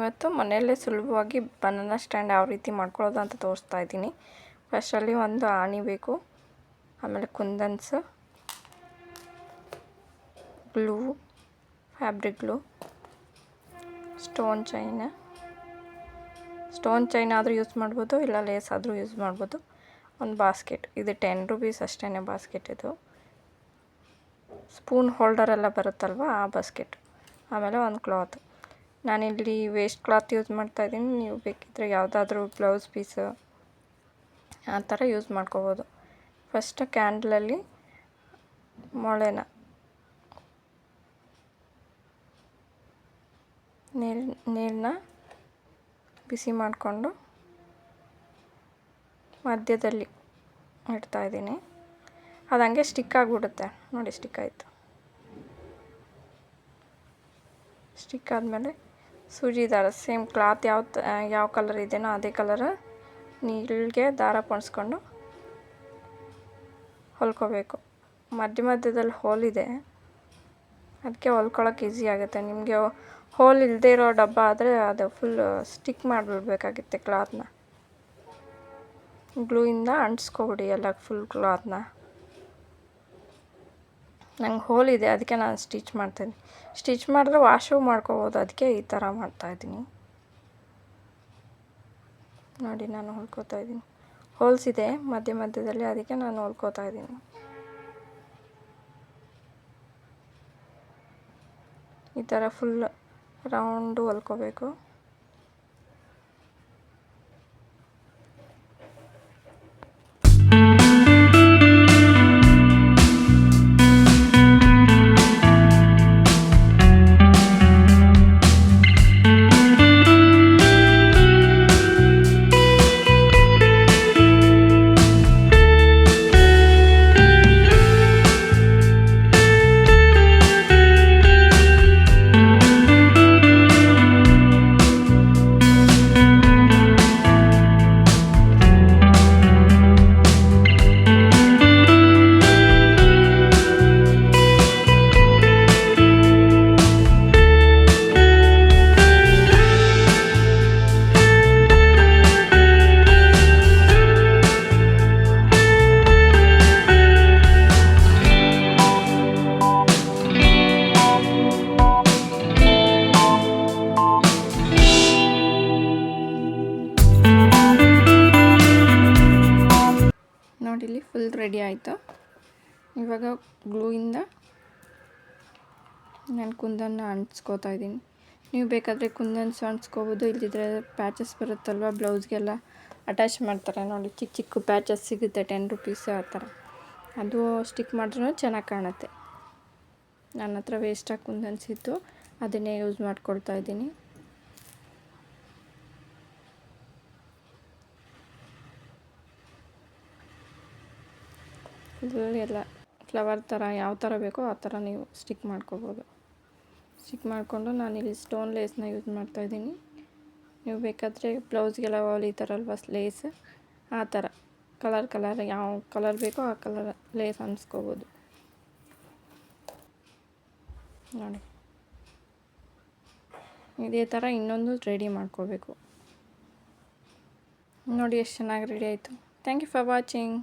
ಇವತ್ತು ಮನೆಯಲ್ಲೇ ಸುಲಭವಾಗಿ ಬನಾನಾ ಸ್ಟ್ಯಾಂಡ್ ಯಾವ ರೀತಿ ಮಾಡ್ಕೊಳ್ಳೋದು ಅಂತ ತೋರಿಸ್ತಾ ಇದ್ದೀನಿ. ಫಸ್ಟಲ್ಲಿ ಒಂದು ಆಣಿ ಬೇಕು, ಆಮೇಲೆ kundans, glue, fabric glue, stone chain ಆದರೂ ಯೂಸ್ ಮಾಡ್ಬೋದು, ಇಲ್ಲ ಲೇಸ್ ಆದರೂ ಯೂಸ್ ಮಾಡ್ಬೋದು. ಒಂದು ಬಾಸ್ಕೆಟ್, ಇದು 10 ರೂಪೀಸ್ ಅಷ್ಟೇ ಬಾಸ್ಕೆಟ್. ಇದು ಸ್ಪೂನ್ ಹೋಲ್ಡರ್ ಎಲ್ಲ ಬರುತ್ತಲ್ವ ಆ ಬಾಸ್ಕೆಟ್. ಆಮೇಲೆ ಒಂದು ಕ್ಲಾತ್, ನಾನಿಲ್ಲಿ ವೇಸ್ಟ್ ಕ್ಲಾತ್ ಯೂಸ್ ಮಾಡ್ತಾಯಿದ್ದೀನಿ. ನೀವು ಬೇಕಿದ್ದರೆ ಯಾವುದಾದ್ರೂ ಬ್ಲೌಸ್ ಪೀಸು ಆ ಥರ ಯೂಸ್ ಮಾಡ್ಕೋಬೋದು. ಫಸ್ಟ್ ಕ್ಯಾಂಡಲಲ್ಲಿ ಮೊಳೆನ ನೀರನ್ನ ಬಿಸಿ ಮಾಡಿಕೊಂಡು ಮಧ್ಯದಲ್ಲಿ ಇಡ್ತಾಯಿದ್ದೀನಿ. ಅದು ಹಂಗೆ ಸ್ಟಿಕ್ ಆಗಿಬಿಡುತ್ತೆ ನೋಡಿ. ಸ್ಟಿಕ್ ಆಯಿತು. ಸ್ಟಿಕ್ ಆದಮೇಲೆ ಸೂಜಿ ದಾರ, ಸೇಮ್ ಕ್ಲಾತ್ ಯಾವ ಕಲರ್ ಇದೆಯೋ ಅದೇ ಕಲರ್ ನೀರಿಗೆ ದಾರ ಪೊಣಿಸ್ಕೊಂಡು ಹೊಲ್ಕೋಬೇಕು. ಮಧ್ಯದಲ್ಲಿ ಹೋಲ್ ಇದೆ, ಅದಕ್ಕೆ ಹೊಲ್ಕೊಳಕ್ಕೆ ಈಸಿ ಆಗುತ್ತೆ. ನಿಮಗೆ ಹೋಲ್ ಇಲ್ಲದೆ ಇರೋ ಡಬ್ಬ ಆದರೆ ಅದು ಫುಲ್ ಸ್ಟಿಕ್ ಮಾಡಿಬಿಡ್ಬೇಕಾಗುತ್ತೆ ಕ್ಲಾತ್ನ. ಗ್ಲೂಯಿಂದ ಅಂಟಿಸ್ಕೊಬಿಡಿ ಎಲ್ಲ ಫುಲ್ ಕ್ಲಾತ್ನ. ನಂಗೆ ಹೋಲ್ ಇದೆ, ಅದಕ್ಕೆ ನಾನು ಸ್ಟಿಚ್ ಮಾಡ್ತಾಯಿದ್ದೀನಿ. ಸ್ಟಿಚ್ ಮಾಡಿದ್ರೆ ವಾಶು ಮಾಡ್ಕೋಬೋದು, ಅದಕ್ಕೆ ಈ ಥರ ಮಾಡ್ತಾಯಿದ್ದೀನಿ ನೋಡಿ. ನಾನು ಹೊಲ್ಕೋತಾ ಇದ್ದೀನಿ, ಹೋಲ್ಸ್ ಇದೆ ಮಧ್ಯದಲ್ಲಿ, ಅದಕ್ಕೆ ನಾನು ಹೊಲ್ಕೋತಾ ಇದ್ದೀನಿ. ಈ ಥರ ಫುಲ್ ರೌಂಡು ಹೊಲ್ಕೋಬೇಕು. ನೋಡಿ ಇಲ್ಲಿ ಫುಲ್ ರೆಡಿ ಆಯಿತು. ಇವಾಗ ಗ್ಲೂಯಿಂದ ನಾನು ಕುಂದನ್ನು ಅಂಟಿಸ್ಕೋತಾ ಇದ್ದೀನಿ. ನೀವು ಬೇಕಾದರೆ ಕುಂದನ್ಸ್ ಅಂಟಿಸ್ಕೋಬೋದು, ಇಲ್ಲದಿದ್ದರೆ ಪ್ಯಾಚಸ್ ಬರುತ್ತಲ್ವ ಬ್ಲೌಸ್ಗೆಲ್ಲ ಅಟ್ಯಾಚ್ ಮಾಡ್ತಾರೆ ನೋಡಿ. ಚಿಕ್ಕ ಚಿಕ್ಕ ಪ್ಯಾಚಸ್ ಸಿಗುತ್ತೆ 10 ರೂಪೀಸ್ ಆ ಥರ. ಅದು ಸ್ಟಿಕ್ ಮಾಡಿದ್ರೂ ಚೆನ್ನಾಗಿ ಕಾಣುತ್ತೆ. ನನ್ನ ಹತ್ರ ವೇಸ್ಟಾಗಿ ಕುಂದನ್ಸ್ ಇತ್ತು, ಅದನ್ನೇ ಯೂಸ್ ಮಾಡ್ಕೊಳ್ತಾ ಇದ್ದೀನಿ. ಇದರಲ್ಲಿ ಎಲ್ಲ ಫ್ಲವರ್ ಥರ ಯಾವ ಥರ ಬೇಕೋ ಆ ಥರ ನೀವು ಸ್ಟಿಕ್ ಮಾಡ್ಕೋಬೋದು. ಸ್ಟಿಕ್ ಮಾಡಿಕೊಂಡು ನಾನಿಲ್ಲಿ ಸ್ಟೋನ್ ಲೇಸ್ನ ಯೂಸ್ ಮಾಡ್ತಾಯಿದ್ದೀನಿ. ನೀವು ಬೇಕಾದರೆ ಬ್ಲೌಸ್ಗೆಲ್ಲ ಹೊಲಿತಾರಲ್ವ ಲೇಸ್, ಆ ಥರ ಕಲರ್ ಯಾವ ಕಲರ್ ಬೇಕೋ ಆ ಕಲರ್ ಲೇಸ್ ಅಂಟಿಸ್ಕೋಬೋದು ನೋಡಿ. ಇದೇ ಥರ ಇನ್ನೊಂದು ರೆಡಿ ಮಾಡ್ಕೋಬೇಕು ನೋಡಿ. ಎಷ್ಟು ಚೆನ್ನಾಗಿ ರೆಡಿ ಆಯಿತು. Thank you for watching.